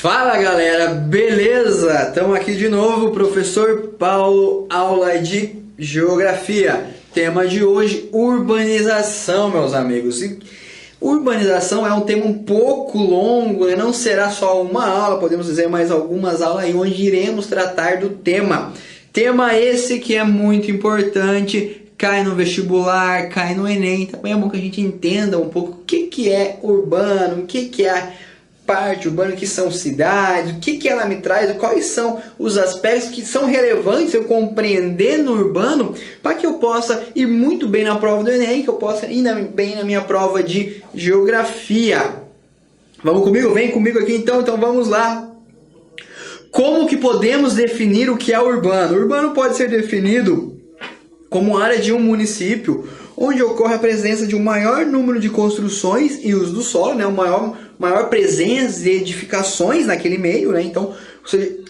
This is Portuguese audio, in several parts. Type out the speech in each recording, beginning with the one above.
Fala galera, beleza? Estamos aqui de novo, professor Paulo, aula de Geografia. Tema de hoje, urbanização, meus amigos. E urbanização é um tema um pouco longo, né? Não será só uma aula, podemos dizer mais algumas aulas aí onde iremos tratar do tema. Tema esse que é muito importante, cai no vestibular, cai no Enem. Também é bom que a gente entenda um pouco o que é urbano, o que é a parte urbana, o que são cidades, o que ela me traz, quais são os aspectos que são relevantes eu compreender no urbano, para que eu possa ir muito bem na prova do Enem, que eu possa ir bem na minha prova de Geografia. Vamos comigo? Vem comigo aqui então vamos lá. Como que podemos definir o que é urbano? O urbano pode ser definido como área de um município onde ocorre a presença de um maior número de construções e uso do solo, né? Maior presença de edificações naquele meio, né? Então,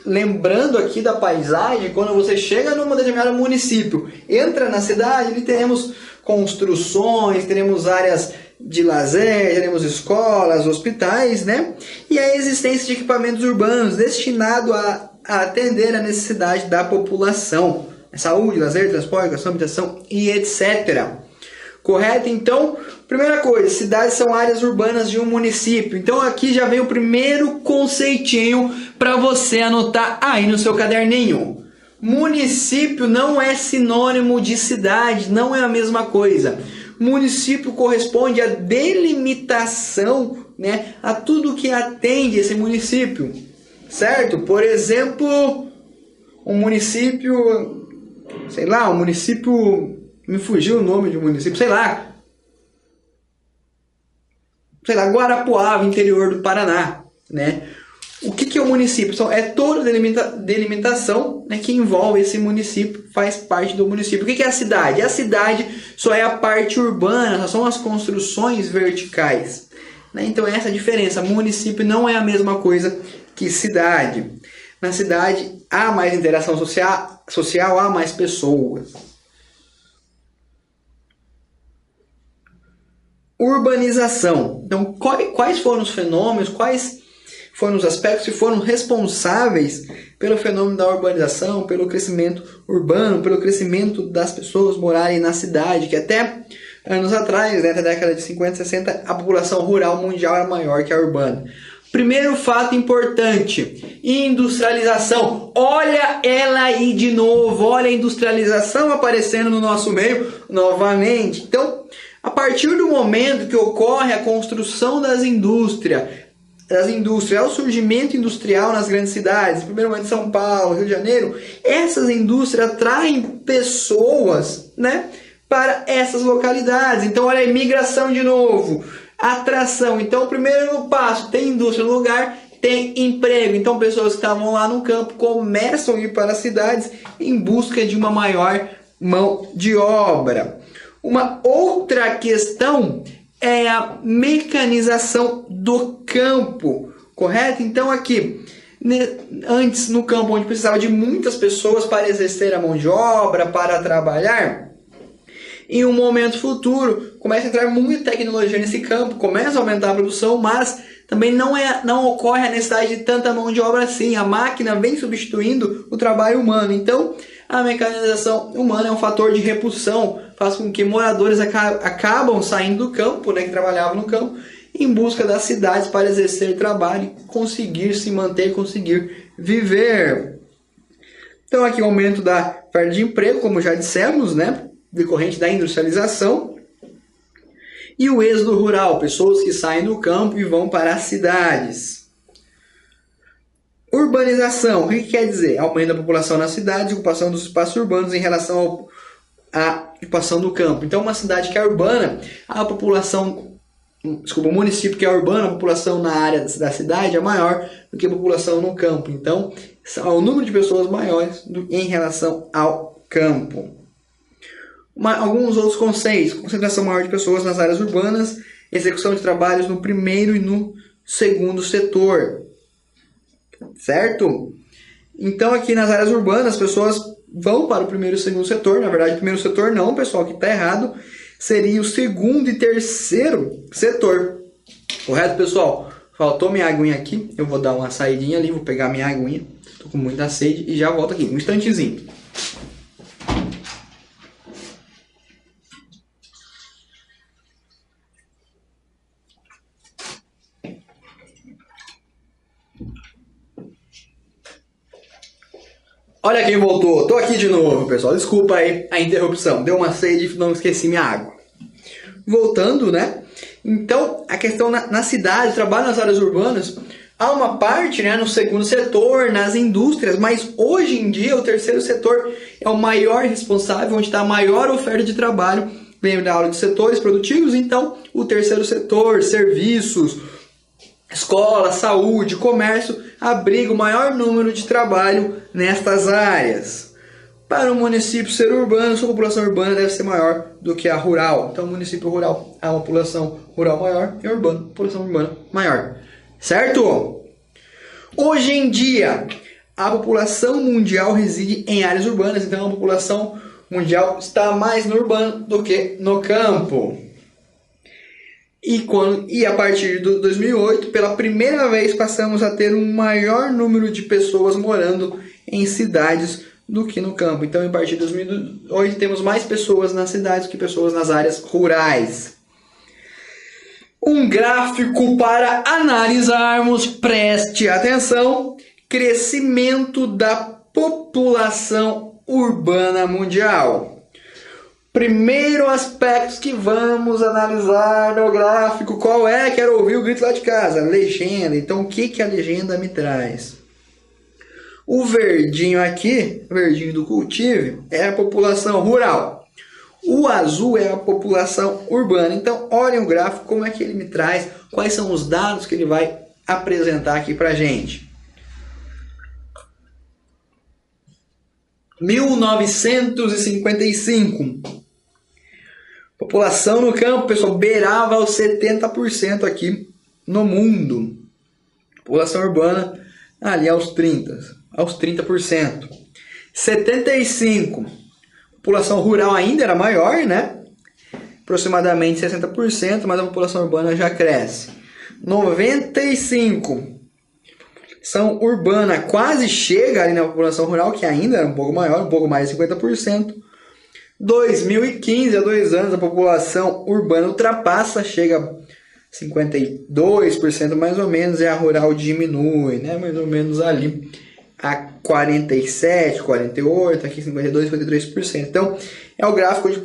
lembrando aqui da paisagem, quando você chega num determinado município, entra na cidade, ali teremos construções, teremos áreas de lazer, teremos escolas, hospitais, né? E a existência de equipamentos urbanos destinados a atender a necessidade da população. Saúde, lazer, transporte, educação, habitação e etc. Correto? Então, primeira coisa, cidades são áreas urbanas de um município. Então aqui já vem o primeiro conceitinho para você anotar aí no seu caderninho. Município não é sinônimo de cidade, não é a mesma coisa. Município corresponde à delimitação, né, a tudo que atende esse município, certo? Por exemplo, um município, sei lá, me fugiu o nome de um município, sei lá, Guarapuava, interior do Paraná, né? O que é o município? É toda delimitação, né, que envolve esse município, faz parte do município. O que é a cidade? A cidade só é a parte urbana, só são as construções verticais, né? Então essa é a diferença. Município não é a mesma coisa que cidade. Na cidade há mais interação social, há mais pessoas. Urbanização. Então, quais foram os fenômenos, quais foram os aspectos que foram responsáveis pelo fenômeno da urbanização, pelo crescimento urbano, pelo crescimento das pessoas morarem na cidade, que até anos atrás, né, até a década de 50, 60, a população rural mundial era maior que a urbana. Primeiro fato importante, industrialização. Olha ela aí de novo, olha a industrialização aparecendo no nosso meio novamente. Então, a partir do momento que ocorre a construção das indústrias, o surgimento industrial nas grandes cidades, primeiramente São Paulo, Rio de Janeiro, essas indústrias atraem pessoas, né, para essas localidades. Então, olha a imigração de novo, atração. Então, o primeiro passo, tem indústria no lugar, tem emprego. Então, pessoas que estavam lá no campo começam a ir para as cidades em busca de uma maior mão de obra. Uma outra questão é a mecanização do campo, correto? Então aqui, antes no campo onde precisava de muitas pessoas para exercer a mão de obra, para trabalhar, em um momento futuro começa a entrar muita tecnologia nesse campo, começa a aumentar a produção, mas também não ocorre a necessidade de tanta mão de obra assim. A máquina vem substituindo o trabalho humano. Então, a mecanização humana é um fator de repulsão, faz com que moradores acabam saindo do campo, né, que trabalhavam no campo, em busca das cidades para exercer trabalho e conseguir se manter, conseguir viver. Então, aqui o aumento da oferta de emprego, como já dissemos, né, decorrente da industrialização. E o êxodo rural, pessoas que saem do campo e vão para as cidades. Urbanização, o que quer dizer? Aumento da população nas cidades, ocupação dos espaços urbanos em relação à ocupação do campo. Então, uma cidade que é urbana, o município que é urbano, a população na área da cidade é maior do que a população no campo. Então, o número de pessoas maiores em relação ao campo. Alguns outros conceitos: concentração maior de pessoas nas áreas urbanas, execução de trabalhos no primeiro e no segundo setor, certo? Então aqui nas áreas urbanas as pessoas vão para o primeiro e segundo setor. Na verdade, o primeiro setor não, pessoal, que está errado, seria o segundo e terceiro setor, correto, pessoal? Faltou minha aguinha aqui, eu vou dar uma saidinha ali, vou pegar minha aguinha. Tô com muita sede e já volto aqui, um instantezinho. Olha quem voltou, tô aqui de novo, pessoal. Desculpa aí a interrupção, deu uma sede e não esqueci minha água. Voltando, né? Então, a questão na cidade, trabalho nas áreas urbanas, há uma parte, né, no segundo setor, nas indústrias, mas hoje em dia o terceiro setor é o maior responsável, onde está a maior oferta de trabalho, vem da aula de setores produtivos, então o terceiro setor, serviços, escola, saúde, comércio, abriga o maior número de trabalho nestas áreas. Para o município ser urbano, sua população urbana deve ser maior do que a rural. Então, o município rural há uma população rural maior e urbano, população urbana maior. Certo? Hoje em dia, a população mundial reside em áreas urbanas, então a população mundial está mais no urbano do que no campo. E a partir de 2008, pela primeira vez, passamos a ter um maior número de pessoas morando em cidades do que no campo. Então, a partir de 2008, temos mais pessoas nas cidades do que pessoas nas áreas rurais. Um gráfico para analisarmos, preste atenção, crescimento da população urbana mundial. Primeiro aspecto que vamos analisar no gráfico, qual é? Quero ouvir o grito lá de casa, legenda. Então, o que a legenda me traz? O verdinho aqui, o verdinho do cultivo, é a população rural. O azul é a população urbana. Então, olhem o gráfico, como é que ele me traz, quais são os dados que ele vai apresentar aqui pra gente. 1955. População no campo, pessoal, beirava os 70% aqui no mundo. População urbana ali aos 30%. 75. População rural ainda era maior, né? Aproximadamente 60%, mas a população urbana já cresce. 95. População urbana quase chega ali na população rural, que ainda é um pouco maior, um pouco mais de 50%. 2015, há 2 anos, a população urbana ultrapassa, chega a 52% mais ou menos, e a rural diminui, né? Mais ou menos ali a 47%, 48%, aqui 52%, 53%. Então, é o gráfico onde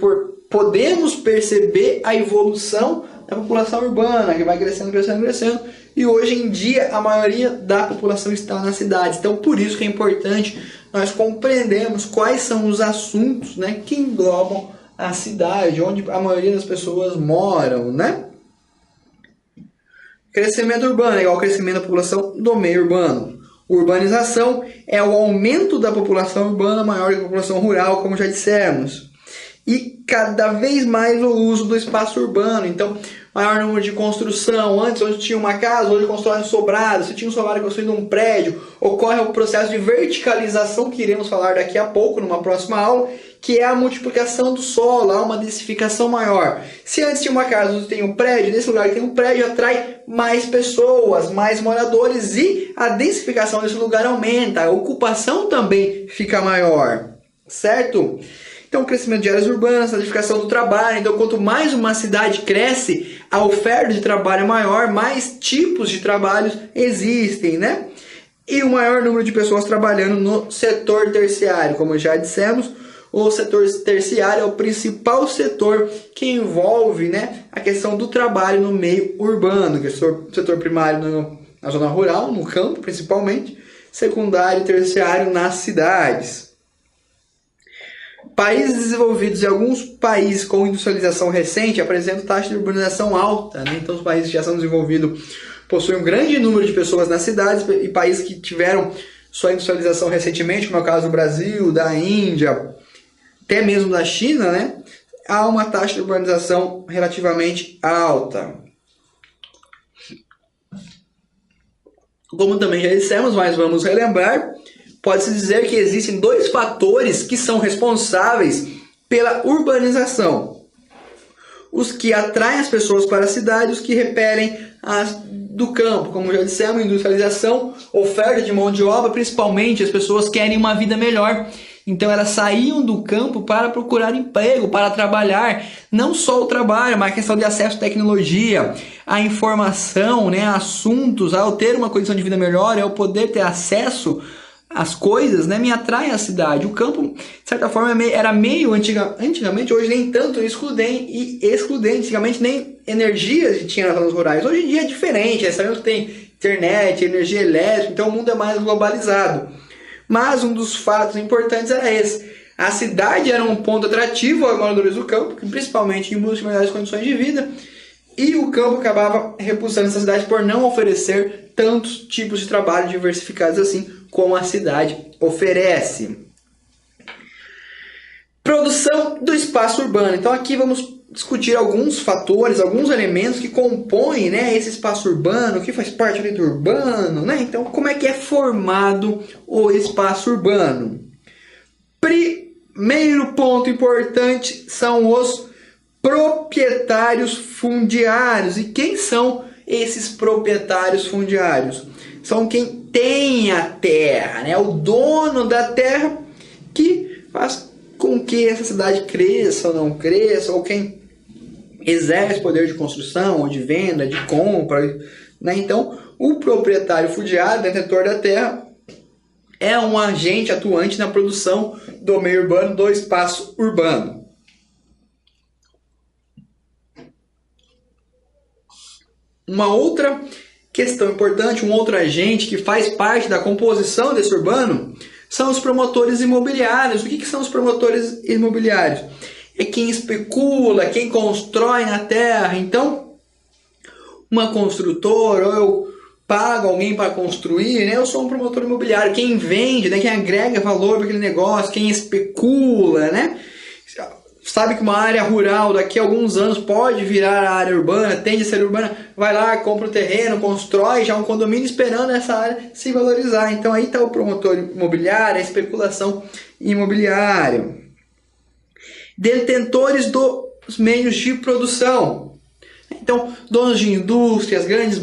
podemos perceber a evolução da população urbana, que vai crescendo, crescendo, crescendo, e hoje em dia a maioria da população está nas cidades. Então, por isso que é importante nós compreendermos quais são os assuntos, né, que englobam a cidade, onde a maioria das pessoas moram, né? Crescimento urbano é igual ao crescimento da população do meio urbano. Urbanização é o aumento da população urbana maior que a população rural, como já dissemos. E cada vez mais o uso do espaço urbano. Então, maior número de construção. Antes, onde tinha uma casa, hoje constrói um sobrado. Se tinha um sobrado construindo um prédio, ocorre o processo de verticalização, que iremos falar daqui a pouco, numa próxima aula, que é a multiplicação do solo, há uma densificação maior. Se antes tinha uma casa onde tem um prédio, nesse lugar que tem um prédio atrai mais pessoas, mais moradores, e a densificação desse lugar aumenta, a ocupação também fica maior, certo? Então, o crescimento de áreas urbanas, a edificação do trabalho. Então, quanto mais uma cidade cresce, a oferta de trabalho é maior, mais tipos de trabalhos existem, né? E o maior número de pessoas trabalhando no setor terciário. Como já dissemos, o setor terciário é o principal setor que envolve, né, a questão do trabalho no meio urbano, que é o setor primário na zona rural, no campo principalmente, secundário e terciário nas cidades. Países desenvolvidos e alguns países com industrialização recente apresentam taxa de urbanização alta, né? Então, os países que já são desenvolvidos possuem um grande número de pessoas nas cidades, e países que tiveram sua industrialização recentemente, como é o caso do Brasil, da Índia, até mesmo da China, né? Há uma taxa de urbanização relativamente alta. Como também já dissemos, mas vamos relembrar, pode-se dizer que existem 2 fatores que são responsáveis pela urbanização. Os que atraem as pessoas para a cidade, os que repelem as do campo, como já dissemos, industrialização, oferta de mão de obra, principalmente as pessoas querem uma vida melhor. Então elas saíam do campo para procurar emprego, para trabalhar, não só o trabalho, mas a questão de acesso à tecnologia, à informação, né, a assuntos, ao ter uma condição de vida melhor, ao poder ter acesso às coisas, né, me atrai à cidade. O campo, de certa forma, era meio antigamente, hoje nem tanto excludente, antigamente nem energia tinha nas zonas rurais. Hoje em dia é diferente, sabemos que tem internet, energia elétrica, então o mundo é mais globalizado. Mas um dos fatos importantes era esse. A cidade era um ponto atrativo aos moradores do campo, principalmente em busca de melhores condições de vida, e o campo acabava repulsando essa cidade por não oferecer tantos tipos de trabalho diversificados assim como a cidade oferece. Produção do espaço urbano. Então aqui vamos discutir alguns fatores, alguns elementos que compõem, né, esse espaço urbano, que faz parte ali do urbano, né? Então, como é que é formado o espaço urbano? Primeiro ponto importante são os proprietários fundiários. E quem são esses proprietários fundiários? São quem tem a terra, né? O dono da terra que faz com que essa cidade cresça ou não cresça, ou quem exerce poder de construção, ou de venda, de compra, né? Então, o proprietário fundiário, detentor da terra, é um agente atuante na produção do meio urbano, do espaço urbano. Uma outra questão importante, um outro agente que faz parte da composição desse urbano, são os promotores imobiliários. O que são os promotores imobiliários? É quem especula, quem constrói na terra. Então, uma construtora, ou eu pago alguém para construir, né? Eu sou um promotor imobiliário. Quem vende, né? Quem agrega valor para aquele negócio, quem especula, né? Sabe que uma área rural daqui a alguns anos pode virar a área urbana, tende a ser urbana, vai lá, compra o terreno, constrói já um condomínio esperando essa área se valorizar. Então aí está o promotor imobiliário, a especulação imobiliária. Detentores dos meios de produção. Então, donos de indústrias, grandes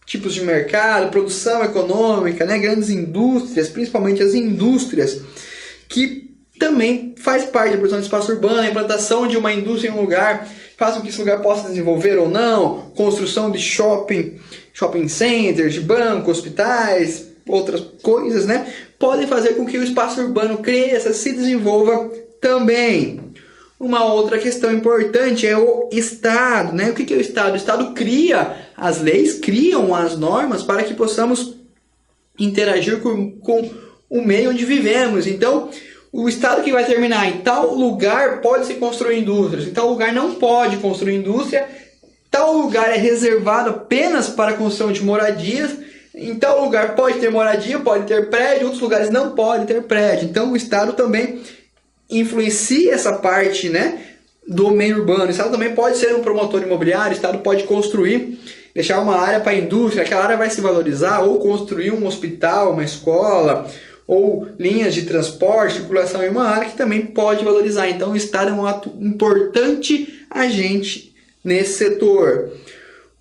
tipos de mercado, produção econômica, né? Grandes indústrias, principalmente as indústrias, que também faz parte da produção de espaço urbano, a implantação de uma indústria em um lugar, faz com que esse lugar possa desenvolver ou não, construção de shopping centers, de bancos, hospitais, outras coisas, né? Podem fazer com que o espaço urbano cresça, se desenvolva também. Uma outra questão importante é o Estado, né? O que é o Estado? O Estado cria as leis, criam as normas para que possamos interagir com o meio onde vivemos. Então, o Estado que vai determinar em tal lugar pode-se construir indústrias, em tal lugar não pode construir indústria, tal lugar é reservado apenas para a construção de moradias, em tal lugar pode ter moradia, pode ter prédio, outros lugares não pode ter prédio. Então, o Estado também influencia essa parte, né, do meio urbano. O Estado também pode ser um promotor imobiliário, o Estado pode construir, deixar uma área para a indústria, aquela área vai se valorizar, ou construir um hospital, uma escola, ou linhas de transporte, circulação em uma área que também pode valorizar. Então o Estado é um importante agente nesse setor.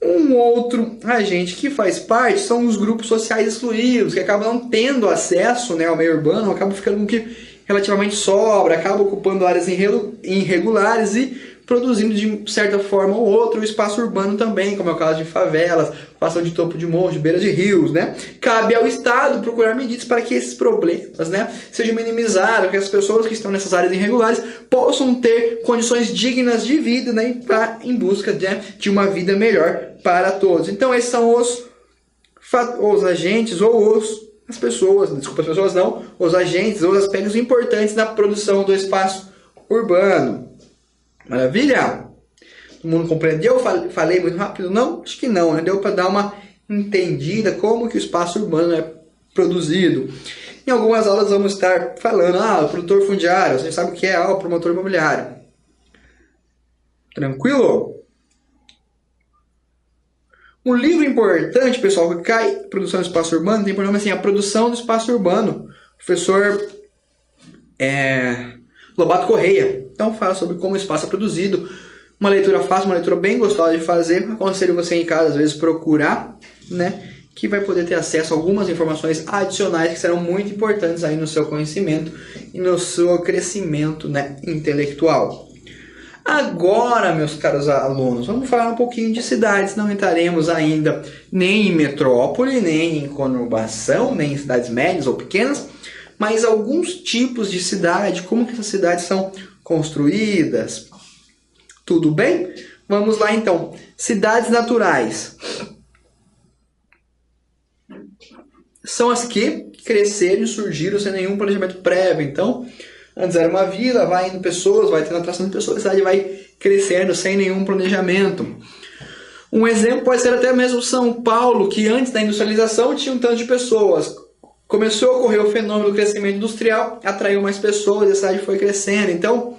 Um outro agente que faz parte são os grupos sociais excluídos, que acabam não tendo acesso, né, ao meio urbano, acabam ficando com que relativamente sobra, acaba ocupando áreas irregulares e produzindo de certa forma ou outra o espaço urbano também, como é o caso de favelas, fação de topo de morro, de beira de rios, né? Cabe ao Estado procurar medidas para que esses problemas, né, sejam minimizados, que as pessoas que estão nessas áreas irregulares possam ter condições dignas de vida, né, em busca de uma vida melhor para todos. Então esses são os agentes ou as pessoas não, os agentes, os aspectos importantes da produção do espaço urbano. Maravilha? Todo mundo compreendeu? Falei muito rápido? Não? Acho que não, né? Deu para dar uma entendida como que o espaço urbano é produzido. Em algumas aulas vamos estar falando, o produtor fundiário, você sabe o que é o promotor imobiliário. Tranquilo? Um livro importante, pessoal, que cai produção do espaço urbano, tem por nome assim, A Produção do Espaço Urbano. Professor Lobato Correia. Então fala sobre como o espaço é produzido. Uma leitura fácil, uma leitura bem gostosa de fazer. Aconselho você em casa, às vezes, procurar né, que vai poder ter acesso a algumas informações adicionais que serão muito importantes aí no seu conhecimento e no seu crescimento, né, intelectual. Agora, meus caros alunos, vamos falar um pouquinho de cidades. Não entraremos ainda nem em metrópole, nem em conurbação, nem em cidades médias ou pequenas, mas alguns tipos de cidade, como que essas cidades são construídas. Tudo bem? Vamos lá então. Cidades naturais são as que cresceram e surgiram sem nenhum planejamento prévio. Então, antes era uma vila, vai indo pessoas, vai tendo atração de pessoas, a cidade vai crescendo sem nenhum planejamento. Um exemplo pode ser até mesmo São Paulo, que antes da industrialização tinha um tanto de pessoas. Começou a ocorrer o fenômeno do crescimento industrial, atraiu mais pessoas, a cidade foi crescendo. Então,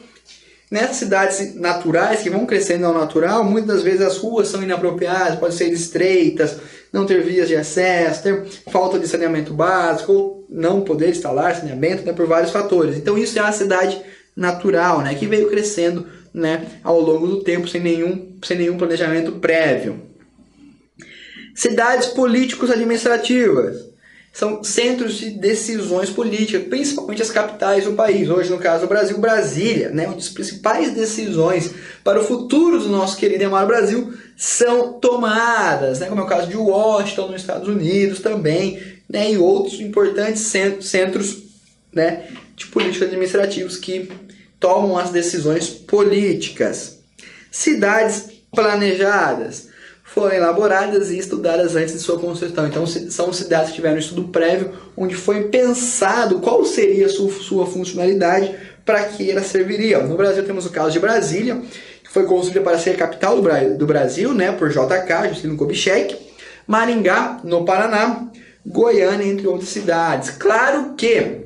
nessas cidades naturais, que vão crescendo ao natural, muitas das vezes as ruas são inapropriadas, podem ser estreitas, não ter vias de acesso, ter falta de saneamento básico, ou não poder instalar saneamento, né, por vários fatores. Então isso é uma cidade natural, né, que veio crescendo, né, ao longo do tempo sem nenhum planejamento prévio. Cidades políticos administrativas são centros de decisões políticas, principalmente as capitais do país. Hoje, no caso do Brasil, Brasília, né, onde as principais decisões para o futuro do nosso querido e amado Brasil são tomadas, né, como é o caso de Washington, nos Estados Unidos também, né, e outros importantes centros, né, de políticos administrativos que tomam as decisões políticas. Cidades planejadas foram elaboradas e estudadas antes de sua construção. Então, são cidades que tiveram um estudo prévio, onde foi pensado qual seria a sua funcionalidade, para que ela serviria. No Brasil, temos o caso de Brasília, que foi construída para ser a capital do Brasil, né, por JK, Juscelino Kubitschek. Maringá, no Paraná. Goiânia, entre outras cidades. Claro que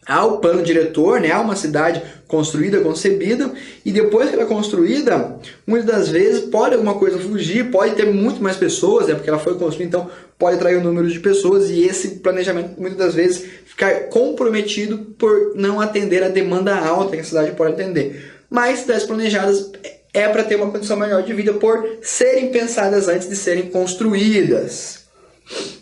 há o plano diretor, né? Há uma cidade construída, concebida, e depois que ela é construída, muitas das vezes pode alguma coisa fugir, pode ter muito mais pessoas, né? Porque ela foi construída, então pode atrair um número de pessoas, e esse planejamento muitas das vezes ficar comprometido por não atender a demanda alta que a cidade pode atender. Mas cidades planejadas é para ter uma condição melhor de vida por serem pensadas antes de serem construídas.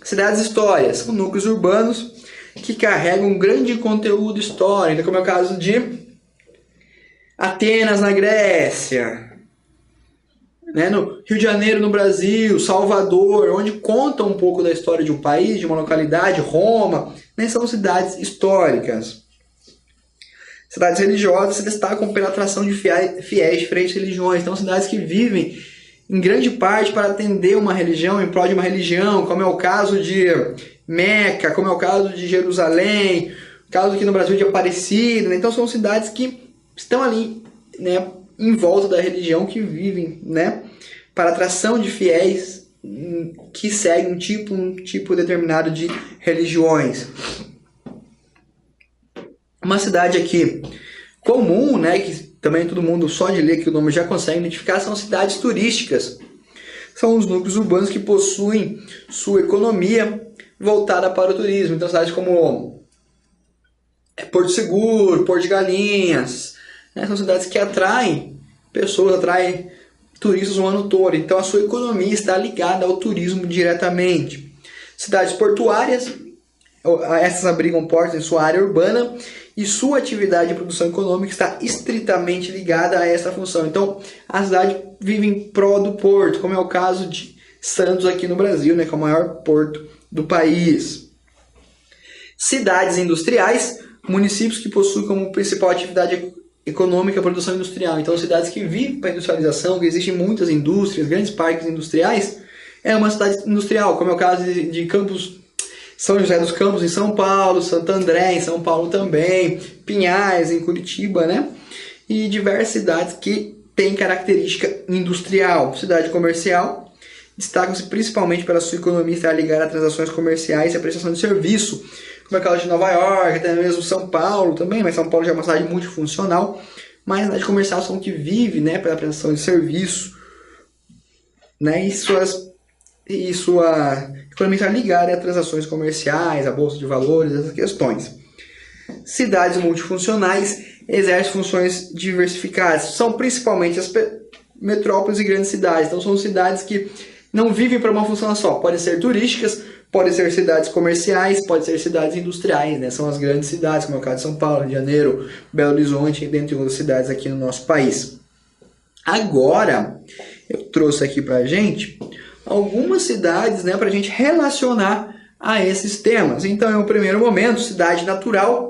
Cidades históricas são núcleos urbanos que carregam um grande conteúdo histórico, como é o caso de Atenas, na Grécia, né, no Rio de Janeiro, no Brasil, Salvador, onde conta um pouco da história de um país, de uma localidade, Roma, né, são cidades históricas. Cidades religiosas se destacam pela atração de fiéis de diferentes religiões, então cidades que vivem em grande parte para atender uma religião, em prol de uma religião, como é o caso de Meca, como é o caso de Jerusalém, o caso aqui no Brasil de Aparecida, né? Então são cidades que estão ali, né, em volta da religião, que vivem, né, para atração de fiéis que seguem um tipo determinado de religiões. Uma cidade aqui comum, né, que também todo mundo só de ler que o nome já consegue identificar, são cidades turísticas. São os núcleos urbanos que possuem sua economia voltada para o turismo. Então cidades como Porto Seguro, Porto de Galinhas, né, são cidades que atraem pessoas, atraem turistas o ano todo. Então a sua economia está ligada ao turismo diretamente. Cidades portuárias, essas abrigam portos em sua área urbana e sua atividade de produção econômica está estritamente ligada a essa função. Então, a cidade vive em prol do porto, como é o caso de Santos aqui no Brasil, né, que é o maior porto do país. Cidades industriais, municípios que possuem como principal atividade econômica a produção industrial. Então, cidades que vivem para a industrialização, que existem muitas indústrias, grandes parques industriais, é uma cidade industrial, como é o caso de Campos, São José dos Campos em São Paulo, Santo André em São Paulo também, Pinhais em Curitiba, né? E diversas cidades que têm característica industrial. Cidade comercial, destacam-se principalmente pela sua economia estar ligada a transações comerciais e a prestação de serviço, como é o caso de Nova York, até mesmo São Paulo também, mas São Paulo já é uma cidade multifuncional, mas a cidade comercial são que vive, né, pela prestação de serviço, né, e sua economia está ligada a transações comerciais, a bolsa de valores, essas questões. Cidades multifuncionais exercem funções diversificadas, são principalmente as metrópoles e grandes cidades. Então são cidades que não vivem para uma função só. Podem ser turísticas, podem ser cidades comerciais, podem ser cidades industriais, né? São as grandes cidades, como é o caso de São Paulo, Rio de Janeiro, Belo Horizonte, dentre outras cidades aqui no nosso país. Agora, eu trouxe aqui para a gente algumas cidades, né, para a gente relacionar a esses temas. Então, em um primeiro momento, cidade natural,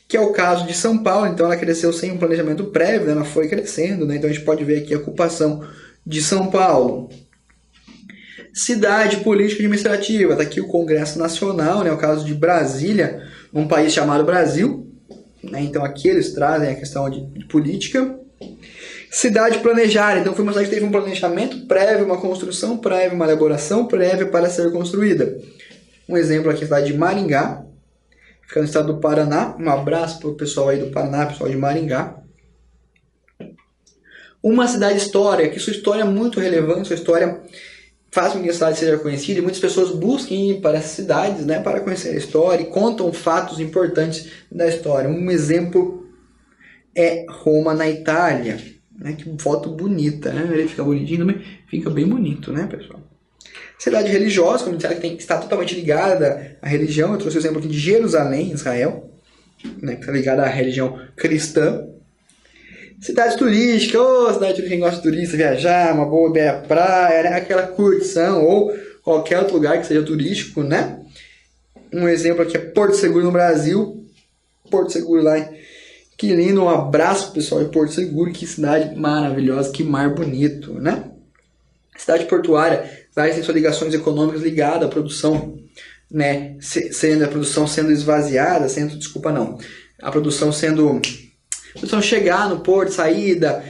que é o caso de São Paulo. Então, ela cresceu sem um planejamento prévio, né? Ela foi crescendo, né? Então, a gente pode ver aqui a ocupação de São Paulo. Cidade política administrativa, está aqui o Congresso Nacional, né? O caso de Brasília, um país chamado Brasil, né? Então, aqui eles trazem a questão de política. Cidade planejada, então foi uma cidade que teve um planejamento prévio, uma construção prévia, uma elaboração prévia para ser construída. Um exemplo aqui é a cidade de Maringá, fica no estado do Paraná. Um abraço para o pessoal aí do Paraná, pessoal de Maringá. Uma cidade histórica, que sua história é muito relevante, sua história faz com que a cidade seja conhecida e muitas pessoas busquem ir para essas cidades, né, para conhecer a história e contam fatos importantes da história. Um exemplo é Roma, na Itália. Né, que foto bonita, né? Ele fica bonitinho também, fica bem bonito, né, pessoal? Cidade religiosa, como disseram, que está totalmente ligada à religião. Eu trouxe o exemplo aqui de Jerusalém, Israel, né, que está ligada à religião cristã. Cidade turística, cidade turística, quem gosta de turista, viajar, uma boa ideia, praia, né, aquela curtição, ou qualquer outro lugar que seja turístico, né? Um exemplo aqui é Porto Seguro no Brasil, Porto Seguro lá em Que lindo, um abraço pro pessoal de Porto Seguro, que cidade maravilhosa, que mar bonito, né? Cidade portuária, cidade tem suas ligações econômicas ligadas à produção, né? A produção sendo esvaziada, a produção chegar no porto, saída,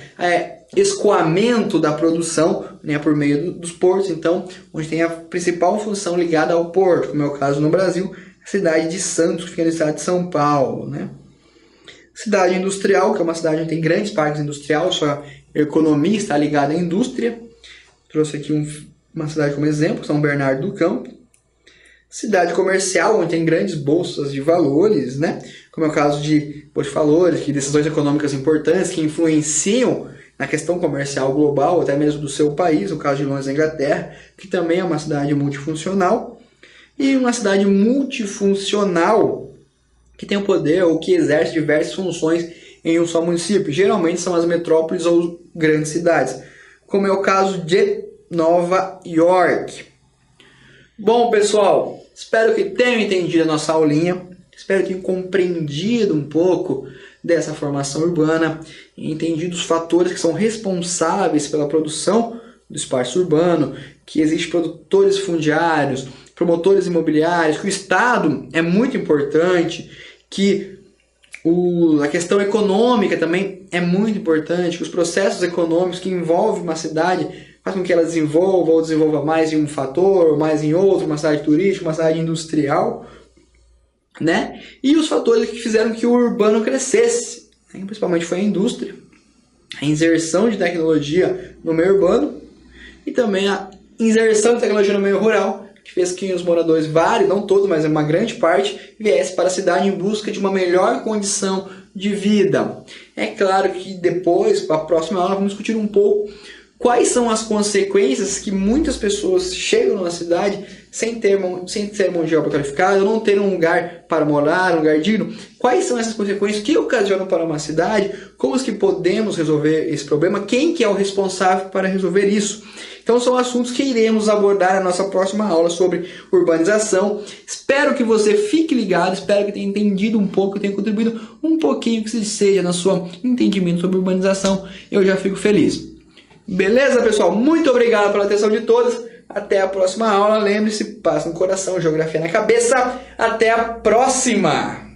escoamento da produção, né, por meio dos portos, então, onde tem a principal função ligada ao porto, como é o caso no Brasil, a cidade de Santos, que fica no estado de São Paulo, né? Cidade industrial, que é uma cidade onde tem grandes parques industriais, sua economia está ligada à indústria. Trouxe aqui uma cidade como exemplo, São Bernardo do Campo. Cidade comercial, onde tem grandes bolsas de valores, né? Como é o caso de bolsa de valores, que decisões econômicas importantes que influenciam na questão comercial global, até mesmo do seu país, no caso de Londres, Inglaterra, que também é uma cidade multifuncional. E uma cidade multifuncional que tem o poder ou que exerce diversas funções em um só município. Geralmente são as metrópoles ou grandes cidades, como é o caso de Nova York. Bom, pessoal, espero que tenham entendido a nossa aulinha, espero que tenham compreendido um pouco dessa formação urbana, entendido os fatores que são responsáveis pela produção do espaço urbano, que existem produtores fundiários, promotores imobiliários, que o Estado é muito importante, que a questão econômica também é muito importante, que os processos econômicos que envolvem uma cidade fazem com que ela desenvolva ou desenvolva mais em um fator, ou mais em outro, uma cidade turística, uma cidade industrial, né? E os fatores que fizeram que o urbano crescesse, né? Principalmente foi a indústria, a inserção de tecnologia no meio urbano e também a inserção de tecnologia no meio rural, que fez que os moradores, vários, não todos, mas uma grande parte, viesse para a cidade em busca de uma melhor condição de vida. É claro que depois, para a próxima aula, vamos discutir um pouco quais são as consequências que muitas pessoas chegam na cidade sem ter mão de obra qualificada, não ter um lugar para morar, um lugar digno. Quais são essas consequências que ocasionam para uma cidade? Como que podemos resolver esse problema? Quem que é o responsável para resolver isso? Então são assuntos que iremos abordar na nossa próxima aula sobre urbanização. Espero que você fique ligado, espero que tenha entendido um pouco, tenha contribuído um pouquinho que seja no seu entendimento sobre urbanização. Eu já fico feliz. Beleza, pessoal? Muito obrigado pela atenção de todos. Até a próxima aula. Lembre-se, paz no coração, geografia na cabeça. Até a próxima!